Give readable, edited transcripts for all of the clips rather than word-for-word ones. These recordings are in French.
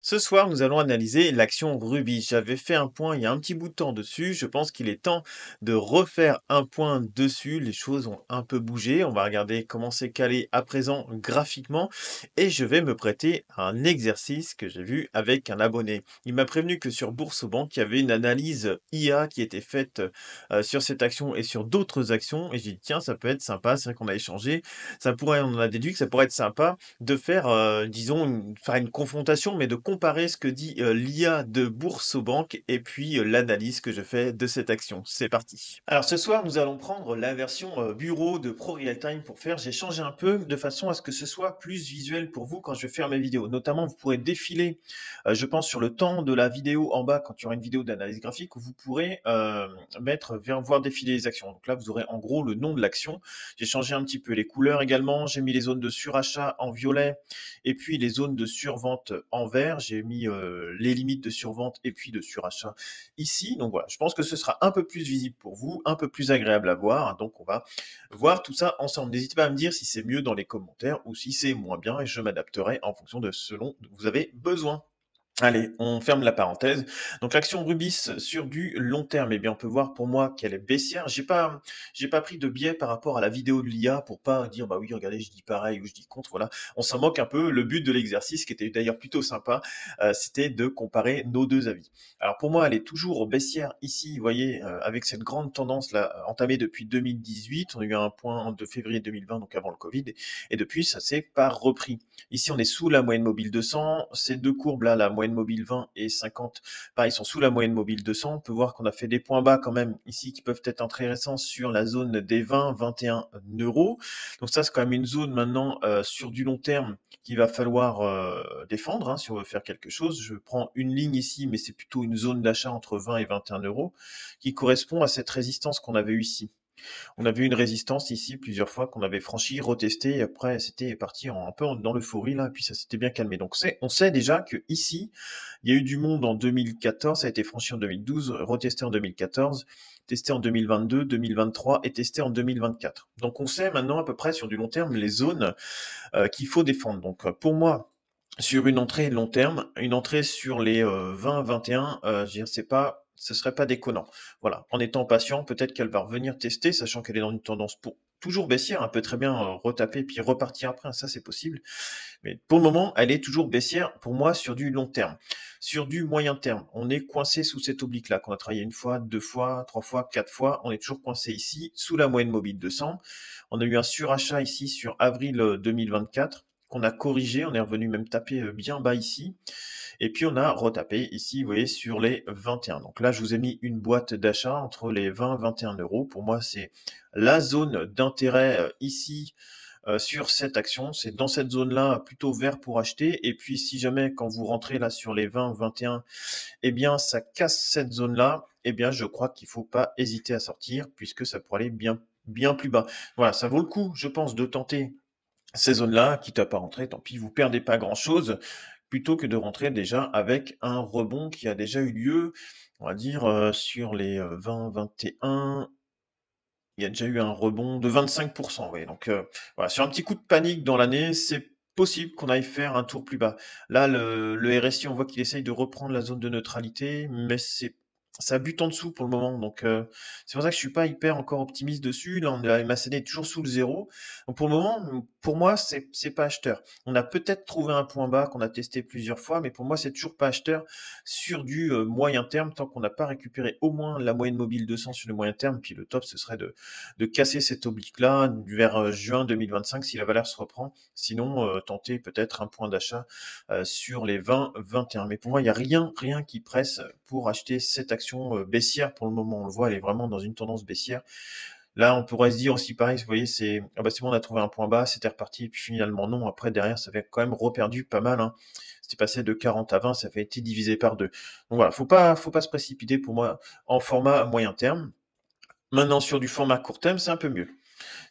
Ce soir, nous allons analyser l'action Ruby. J'avais fait un point il y a un petit bout de temps dessus. Je pense qu'il est temps de refaire un point dessus. Les choses ont un peu bougé. On va regarder comment c'est calé à présent graphiquement. Et je vais me prêter à un exercice que j'ai vu avec un abonné. Il m'a prévenu que sur Boursorama, il y avait une analyse IA qui était faite sur cette action et sur d'autres actions. Et j'ai dit, tiens, ça peut être sympa. C'est vrai qu'on a échangé. On en a déduit que ça pourrait être sympa de faire, disons, faire une confrontation, mais de comparer ce que dit, l'IA de Boursorama et puis, l'analyse que je fais de cette action. C'est parti. Alors ce soir, nous allons prendre la version, bureau de ProRealTime pour faire. J'ai changé un peu de façon à ce que ce soit plus visuel pour vous quand je vais faire mes vidéos. Notamment, vous pourrez défiler, je pense sur le temps de la vidéo en bas quand il y aura une vidéo d'analyse graphique où vous pourrez, voir défiler les actions. Donc là, vous aurez en gros le nom de l'action. J'ai changé un petit peu les couleurs également. J'ai mis les zones de surachat en violet et puis les zones de survente en vert. J'ai mis les limites de survente et puis de surachat ici. Donc voilà, je pense que ce sera un peu plus visible pour vous, un peu plus agréable à voir. Donc on va voir tout ça ensemble. N'hésitez pas à me dire si c'est mieux dans les commentaires ou si c'est moins bien et je m'adapterai en fonction de ce dont vous avez besoin. Allez, on ferme la parenthèse. Donc l'action Rubis sur du long terme, eh bien on peut voir pour moi qu'elle est baissière. J'ai pas pris de biais par rapport à la vidéo de l'IA pour pas dire bah oui regardez je dis pareil ou je dis contre. Voilà, on s'en moque un peu. Le but de l'exercice, qui était d'ailleurs plutôt sympa, c'était de comparer nos deux avis. Alors pour moi, elle est toujours baissière ici. Vous voyez, avec cette grande tendance là entamée depuis 2018. On a eu un point de février 2020, donc avant le Covid, et depuis ça s'est pas repris. Ici, on est sous la moyenne mobile 200. Ces deux courbes-là, la moyenne mobile 20 et 50, pareil, sont sous la moyenne mobile 200. On peut voir qu'on a fait des points bas quand même ici qui peuvent être intéressants sur la zone des 20-21 euros. Donc ça, c'est quand même une zone maintenant sur du long terme qu'il va falloir défendre, hein, si on veut faire quelque chose. Je prends une ligne ici, mais c'est plutôt une zone d'achat entre 20 et 21 euros qui correspond à cette résistance qu'on avait eue ici. On avait eu une résistance ici plusieurs fois qu'on avait franchi, retesté, et après c'était parti un peu dans l'euphorie là, et puis ça s'était bien calmé. Donc on sait déjà que ici, il y a eu du monde en 2014, ça a été franchi en 2012, retesté en 2014, testé en 2022, 2023 et testé en 2024. Donc on sait maintenant à peu près sur du long terme les zones qu'il faut défendre. Donc pour moi, sur une entrée long terme, une entrée sur les 20-21, je veux dire, ce serait pas déconnant. Voilà, en étant patient, peut-être qu'elle va revenir tester, sachant qu'elle est dans une tendance toujours baissière. Elle peut très bien retaper puis repartir après, ça c'est possible. Mais pour le moment, elle est toujours baissière pour moi sur du long terme. Sur du moyen terme, on est coincé sous cette oblique-là, qu'on a travaillé une fois, deux fois, trois fois, quatre fois. On est toujours coincé ici, sous la moyenne mobile 200. On a eu un surachat ici sur avril 2024 qu'on a corrigé. On est revenu même taper bien bas ici. Et puis on a retapé ici, vous voyez, sur les 21. Donc là, je vous ai mis une boîte d'achat entre les 20 et 21 euros. Pour moi, c'est la zone d'intérêt ici sur cette action. C'est dans cette zone-là, plutôt vert pour acheter. Et puis, si jamais, quand vous rentrez là sur les 20, 21, eh bien, ça casse cette zone-là, eh bien, je crois qu'il ne faut pas hésiter à sortir puisque ça pourrait aller bien, bien plus bas. Voilà, ça vaut le coup, je pense, de tenter ces zones-là, quitte à pas rentrer, tant pis, vous perdez pas grand-chose, plutôt que de rentrer déjà avec un rebond qui a déjà eu lieu, on va dire, sur les 20, 21, il y a déjà eu un rebond de 25%, oui. Donc voilà, sur un petit coup de panique dans l'année, c'est possible qu'on aille faire un tour plus bas. Là, le RSI, on voit qu'il essaye de reprendre la zone de neutralité, mais ça bute en dessous pour le moment. Donc c'est pour ça que je suis pas hyper encore optimiste dessus. Là, la MACD est toujours sous le zéro. Donc pour le moment, pour moi, c'est pas acheteur. On a peut-être trouvé un point bas qu'on a testé plusieurs fois, mais pour moi, c'est toujours pas acheteur sur du moyen terme, tant qu'on n'a pas récupéré au moins la moyenne mobile 200 sur le moyen terme. Puis le top, ce serait de casser cette oblique-là vers juin 2025 si la valeur se reprend. Sinon, tenter peut-être un point d'achat sur les 20-21. Mais pour moi, il n'y a rien qui presse pour acheter cette action baissière pour le moment. On le voit, elle est vraiment dans une tendance baissière. Là, on pourrait se dire aussi pareil, vous voyez, c'est ah bah c'est bon, on a trouvé un point bas, c'était reparti, et puis finalement non. Après, derrière, ça avait quand même reperdu pas mal, hein. C'était passé de 40 à 20, ça avait été divisé par deux. Donc voilà, faut pas se précipiter pour moi en format moyen terme. Maintenant, sur du format court terme, c'est un peu mieux.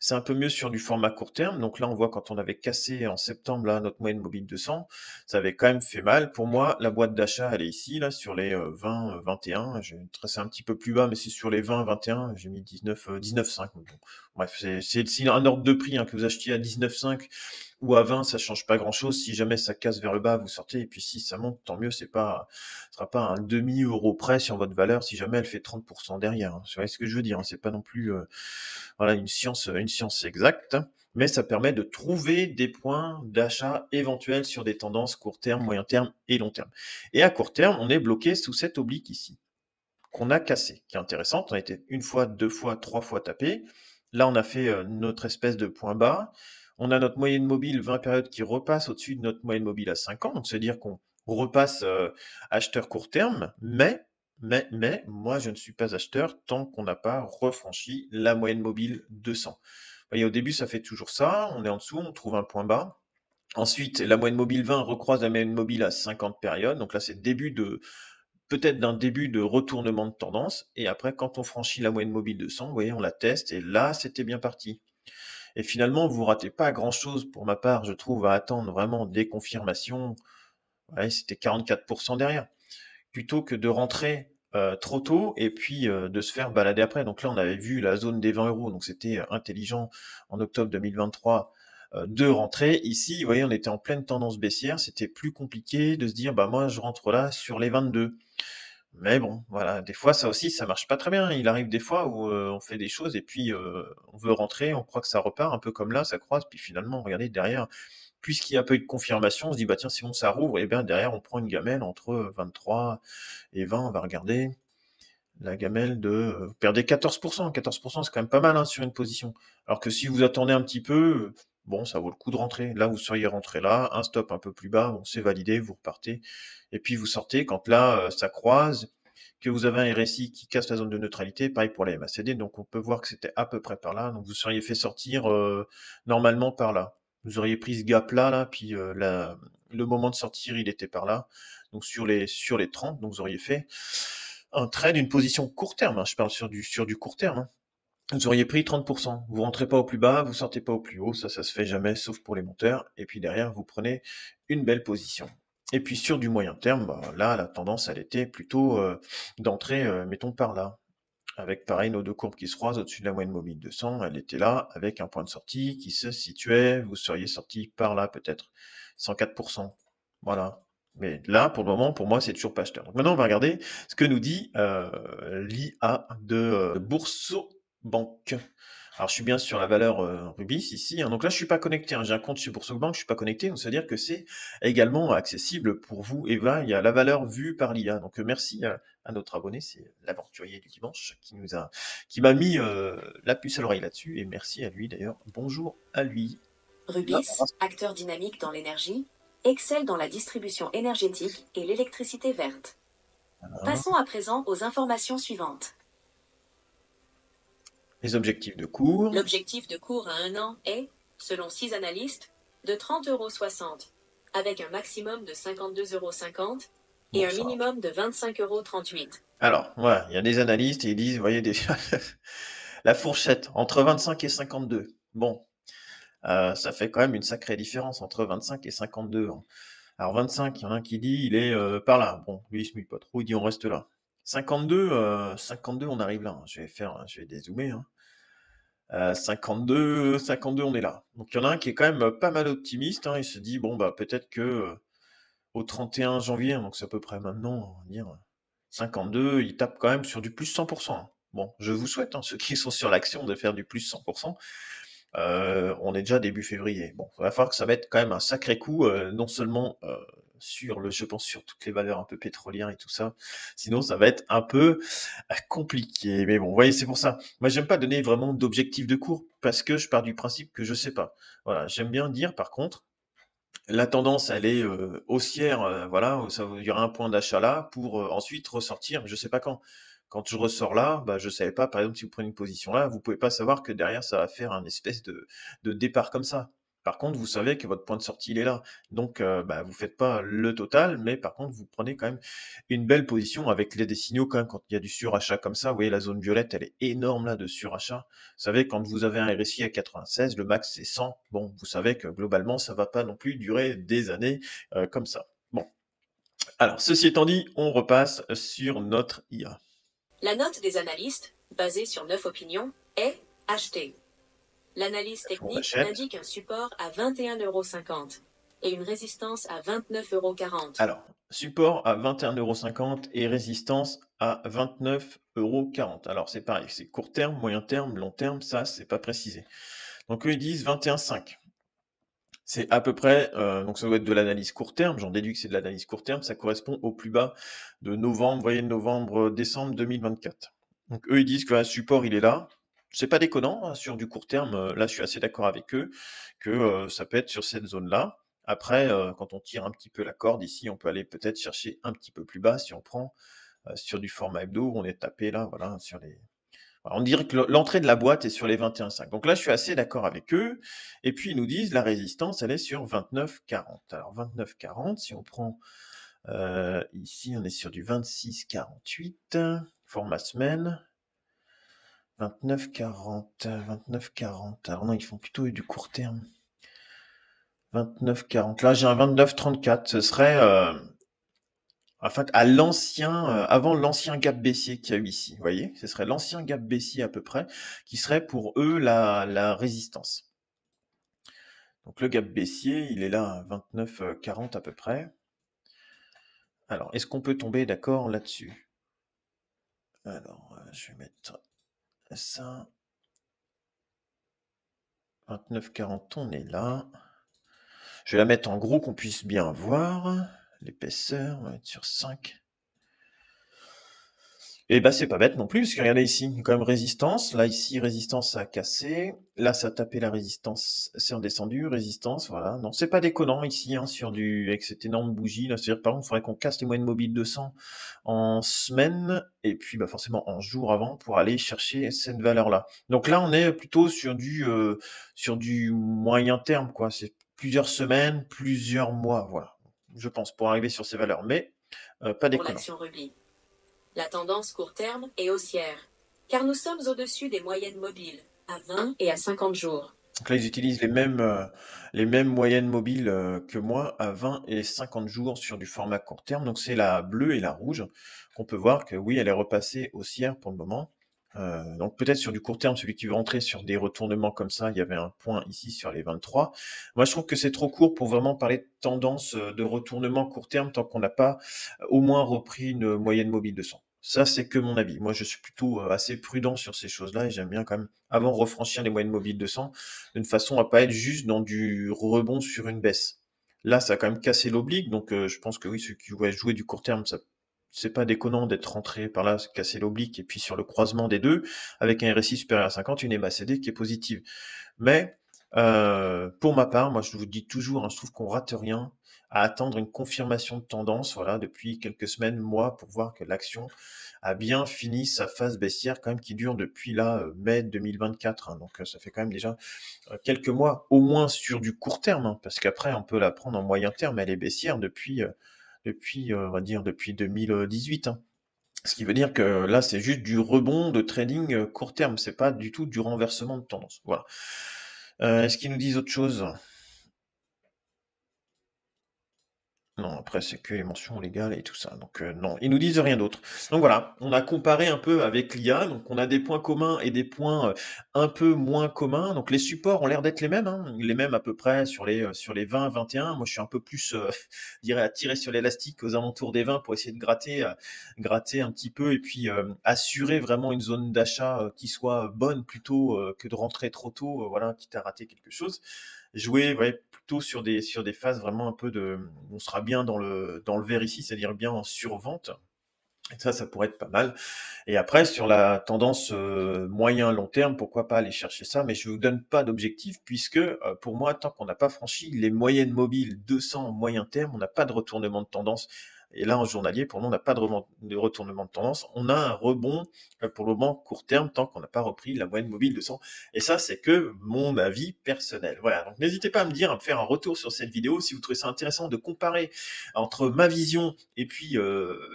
C'est un peu mieux sur du format court terme. Donc là, on voit quand on avait cassé en septembre là, notre moyenne mobile 200, ça avait quand même fait mal. Pour moi, la boîte d'achat, elle est ici, là, sur les 20, 21. J'ai tracé un petit peu plus bas, mais c'est sur les 20, 21. J'ai mis 19, 19,5. Bon. Bref, c'est un ordre de prix hein, que vous achetiez à 19,5 ou à 20, ça change pas grand-chose. Si jamais ça casse vers le bas, vous sortez. Et puis si ça monte, tant mieux. Ce sera pas un demi-euro près sur votre valeur si jamais elle fait 30% derrière, hein. Vous voyez ce que je veux dire, hein. C'est pas non plus voilà, une science exacte, hein. Mais ça permet de trouver des points d'achat éventuels sur des tendances court terme, moyen terme et long terme. Et à court terme, on est bloqué sous cette oblique ici, qu'on a cassée, qui est intéressante. On a été une fois, deux fois, trois fois tapé. Là, on a fait notre espèce de point bas. On a notre moyenne mobile 20 périodes qui repasse au-dessus de notre moyenne mobile à 5 ans. Donc, c'est-à-dire qu'on repasse acheteur court terme, mais, moi, je ne suis pas acheteur tant qu'on n'a pas refranchi la moyenne mobile 200. Vous voyez, au début, ça fait toujours ça. On est en dessous, on trouve un point bas. Ensuite, la moyenne mobile 20 recroise la moyenne mobile à 50 périodes. Donc là, c'est peut-être d'un début de retournement de tendance. Et après, quand on franchit la moyenne mobile de 100, vous voyez, on la teste. Et là, c'était bien parti. Et finalement, vous ratez pas grand-chose pour ma part, je trouve, à attendre vraiment des confirmations. Ouais, c'était 44% derrière. Plutôt que de rentrer trop tôt et puis de se faire balader après. Donc là, on avait vu la zone des 20 euros, donc c'était intelligent en octobre 2023 de rentrer. Ici, vous voyez, on était en pleine tendance baissière, c'était plus compliqué de se dire, bah moi, je rentre là sur les 22. Mais bon, voilà, des fois, ça aussi, ça marche pas très bien. Il arrive des fois où on fait des choses et puis on veut rentrer, on croit que ça repart, un peu comme là, ça croise, puis finalement, regardez, derrière, puisqu'il y a pas eu de confirmation, on se dit, bah tiens, si bon, ça rouvre, et bien derrière, on prend une gamelle entre 23 et 20, on va regarder. La gamelle de vous perdez 14%. 14%, c'est quand même pas mal, hein, sur une position. Alors que si vous attendez un petit peu, bon, ça vaut le coup de rentrer. Là, vous seriez rentré là, un stop un peu plus bas, bon, c'est validé, vous repartez. Et puis vous sortez quand là, ça croise, que vous avez un RSI qui casse la zone de neutralité, pareil pour les MACD, donc on peut voir que c'était à peu près par là. Donc vous seriez fait sortir normalement par là. Vous auriez pris ce gap là, puis le moment de sortir, il était par là. Donc sur les 30, donc vous auriez fait un trade, une position court terme, hein, je parle sur du court terme, hein. Vous auriez pris 30%. Vous rentrez pas au plus bas, vous sortez pas au plus haut, ça se fait jamais, sauf pour les monteurs. Et puis derrière, vous prenez une belle position. Et puis sur du moyen terme, bah, là, la tendance, elle était plutôt d'entrer, mettons par là. Avec pareil nos deux courbes qui se croisent au-dessus de la moyenne mobile 200, elle était là, avec un point de sortie qui se situait, vous seriez sorti par là peut-être, 104%. Voilà. Mais là, pour le moment, pour moi, c'est toujours pas acheteur. Donc maintenant, on va regarder ce que nous dit l'IA de BoursoBank. Alors, je suis bien sur la valeur Rubis ici, hein. Donc là, je suis pas connecté, hein. J'ai un compte sur BoursoBank, je suis pas connecté. Donc, ça veut dire que c'est également accessible pour vous. Et là, il y a la valeur vue par l'IA. Donc, merci à notre abonné, c'est l'aventurier du dimanche, qui m'a mis la puce à l'oreille là-dessus. Et merci à lui d'ailleurs. Bonjour à lui. Là, Rubis, acteur dynamique dans l'énergie, excelle dans la distribution énergétique et l'électricité verte. voilà. Passons à présent aux informations suivantes. Les objectifs de cours. L'objectif de cours à 1 an est, selon 6 analystes, de 30,60 €, avec un maximum de 52,50 € et Bon, un ça. minimum de 25,38 €. Alors, voilà, il y a des analystes et ils disent, vous voyez, la fourchette entre 25 et 52. Bon, ça fait quand même une sacrée différence entre 25 et 52, hein. Alors 25, il y en a un qui dit, il est par là. Bon, lui, il se mouille pas trop, il dit, on reste là. 52, on arrive là, hein. Je vais dézoomer, hein. 52, on est là. Donc il y en a un qui est quand même pas mal optimiste, hein. Il se dit, bon, bah peut-être que au 31 janvier, donc c'est à peu près maintenant, on va dire 52, il tape quand même sur du plus 100%, hein. Bon, je vous souhaite, hein, ceux qui sont sur l'action, de faire du plus 100%. On est déjà début février. Bon, il va falloir que ça mette quand même un sacré coup, non seulement je pense sur toutes les valeurs un peu pétrolières et tout ça. Sinon, ça va être un peu compliqué. Mais bon, vous voyez, c'est pour ça. Moi, j'aime pas donner vraiment d'objectif de cours parce que je pars du principe que je sais pas. Voilà, j'aime bien dire par contre, la tendance, elle est haussière, voilà, il y aura un point d'achat là pour ensuite ressortir, je sais pas quand. Quand je ressors là, bah, je savais pas, par exemple, si vous prenez une position là, vous pouvez pas savoir que derrière, ça va faire un espèce de départ comme ça. Par contre, vous savez que votre point de sortie, il est là. Donc, bah, vous faites pas le total, mais par contre, vous prenez quand même une belle position avec des signaux quand même quand il y a du surachat comme ça. Vous voyez, la zone violette, elle est énorme là de surachat. Vous savez, quand vous avez un RSI à 96, le max c'est 100. Bon, vous savez que globalement, ça va pas non plus durer des années comme ça. Bon, alors ceci étant dit, on repasse sur notre IA. La note des analystes, basée sur 9 opinions, est achetée. L'analyse On technique achète. indique un support à 21,50 € et une résistance à 29,40 €. Alors, support à 21,50 € et résistance à 29,40 €. Alors, c'est pareil, c'est court terme, moyen terme, long terme, ça, c'est pas précisé. Donc, eux, ils disent 21,5. C'est à peu près, donc ça doit être de l'analyse court terme, j'en déduis que c'est de l'analyse court terme, ça correspond au plus bas de novembre, vous voyez, novembre, décembre 2024. Donc eux, ils disent que le support, il est là. C'est pas déconnant, hein, sur du court terme, là, je suis assez d'accord avec eux, que, ça peut être sur cette zone-là. Après, quand on tire un petit peu la corde ici, on peut aller peut-être chercher un petit peu plus bas si on prend, sur du format hebdo, on est tapé là, voilà, sur les on dirait que l'entrée de la boîte est sur les 21,5. Donc là, je suis assez d'accord avec eux. Et puis, ils nous disent la résistance, elle est sur 29,40. Alors 29,40, si on prend ici, on est sur du 26,48, format semaine. 29,40, 29,40. Alors non, ils font plutôt du court terme. 29,40. Là, j'ai un 29,34. Ce serait, en fait, à l'ancien, avant l'ancien gap baissier qu'il y a eu ici, vous voyez? Ce serait l'ancien gap baissier à peu près, qui serait pour eux la résistance. Donc le gap baissier, il est là à 29,40 à peu près. Alors, est-ce qu'on peut tomber d'accord là-dessus? Alors, je vais mettre ça. 29,40, on est là. Je vais la mettre en gros qu'on puisse bien voir. L'épaisseur, on va être sur 5. Et bah, c'est pas bête non plus, parce que regardez ici, il y a quand même résistance. Là, ici, résistance, ça a cassé. Là, ça a tapé la résistance, c'est redescendu. Résistance, voilà. Non, c'est pas déconnant ici, hein, avec cette énorme bougie. Là, c'est-à-dire, par contre, il faudrait qu'on casse les moyennes mobiles 200 en semaine, et puis, bah, forcément, en jour avant, pour aller chercher cette valeur-là. Donc là, on est plutôt sur du moyen terme, quoi. C'est plusieurs semaines, plusieurs mois, voilà. Je pense, pour arriver sur ces valeurs. Mais, pas Pour déconnant. l'action Ruby. La tendance court terme est haussière, car nous sommes au-dessus des moyennes mobiles, à 20 et à 50 jours. Donc là, ils utilisent les mêmes moyennes mobiles que moi à 20 et 50 jours sur du format court terme. Donc c'est la bleue et la rouge qu'on peut voir que oui, elle est repassée haussière pour le moment. Donc peut-être sur du court terme, celui qui veut rentrer sur des retournements comme ça, il y avait un point ici sur les 23. Moi, je trouve que c'est trop court pour vraiment parler de tendance de retournement court terme tant qu'on n'a pas au moins repris une moyenne mobile de 100. Ça, c'est que mon avis. Moi, je suis plutôt assez prudent sur ces choses-là et j'aime bien quand même, avant refranchir les moyennes mobiles de 100, d'une façon à pas être juste dans du rebond sur une baisse. Là, ça a quand même cassé l'oblique, donc je pense que oui, ceux qui vont jouer du court terme, ça, c'est pas déconnant d'être rentré par là, casser l'oblique, et puis sur le croisement des deux, avec un RSI supérieur à 50, une MACD qui est positive. Mais pour ma part, moi je vous dis toujours, hein, je trouve qu'on rate rien à attendre une confirmation de tendance, voilà, depuis quelques semaines, mois, pour voir que l'action a bien fini sa phase baissière quand même qui dure depuis là, mai 2024, hein. Donc ça fait quand même déjà quelques mois, au moins sur du court terme, hein, parce qu'après on peut la prendre en moyen terme, elle est baissière depuis on va dire depuis 2018, hein. Ce qui veut dire que là, c'est juste du rebond de trading court terme, c'est pas du tout du renversement de tendance. Voilà. Est-ce qu'ils nous disent autre chose? Non, après, c'est que les mentions légales et tout ça. Donc, non, ils nous disent rien d'autre. Donc voilà, on a comparé un peu avec l'IA. Donc, on a des points communs et des points un peu moins communs. Donc, les supports ont l'air d'être les mêmes, hein, les mêmes à peu près sur les 20, 21. Moi, je suis un peu plus, je dirais, à tirer sur l'élastique aux alentours des 20 pour essayer de gratter un petit peu et puis assurer vraiment une zone d'achat qui soit bonne plutôt que de rentrer trop tôt, voilà, quitte à rater quelque chose. Jouer, ouais, plutôt sur des phases vraiment un peu de, on sera bien dans le vert ici, c'est-à-dire bien en survente. Et ça pourrait être pas mal. Et après, sur la tendance moyen-long terme, pourquoi pas aller chercher ça, mais je ne vous donne pas d'objectif puisque pour moi, tant qu'on n'a pas franchi les moyennes mobiles 200 moyen terme, on n'a pas de retournement de tendance. Et là, en journalier, pour nous, on n'a pas de retournement de tendance. On a un rebond pour le moment court terme tant qu'on n'a pas repris la moyenne mobile 200. Et ça, c'est que mon avis personnel. Voilà. Donc, n'hésitez pas à me dire, à me faire un retour sur cette vidéo si vous trouvez ça intéressant de comparer entre ma vision et puis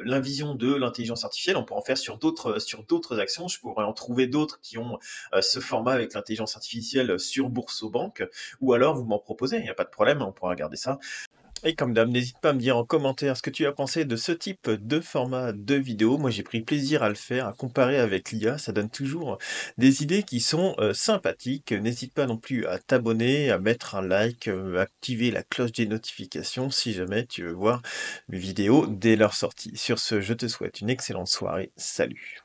la vision de l'intelligence artificielle. On pourrait en faire sur d'autres actions. Je pourrais en trouver d'autres qui ont ce format avec l'intelligence artificielle sur Boursorama, ou alors vous m'en proposez. Il n'y a pas de problème, on pourra regarder ça. Et comme d'hab, n'hésite pas à me dire en commentaire ce que tu as pensé de ce type de format de vidéo. Moi, j'ai pris plaisir à le faire, à comparer avec l'IA. Ça donne toujours des idées qui sont sympathiques. N'hésite pas non plus à t'abonner, à mettre un like, activer la cloche des notifications si jamais tu veux voir mes vidéos dès leur sortie. Sur ce, je te souhaite une excellente soirée. Salut!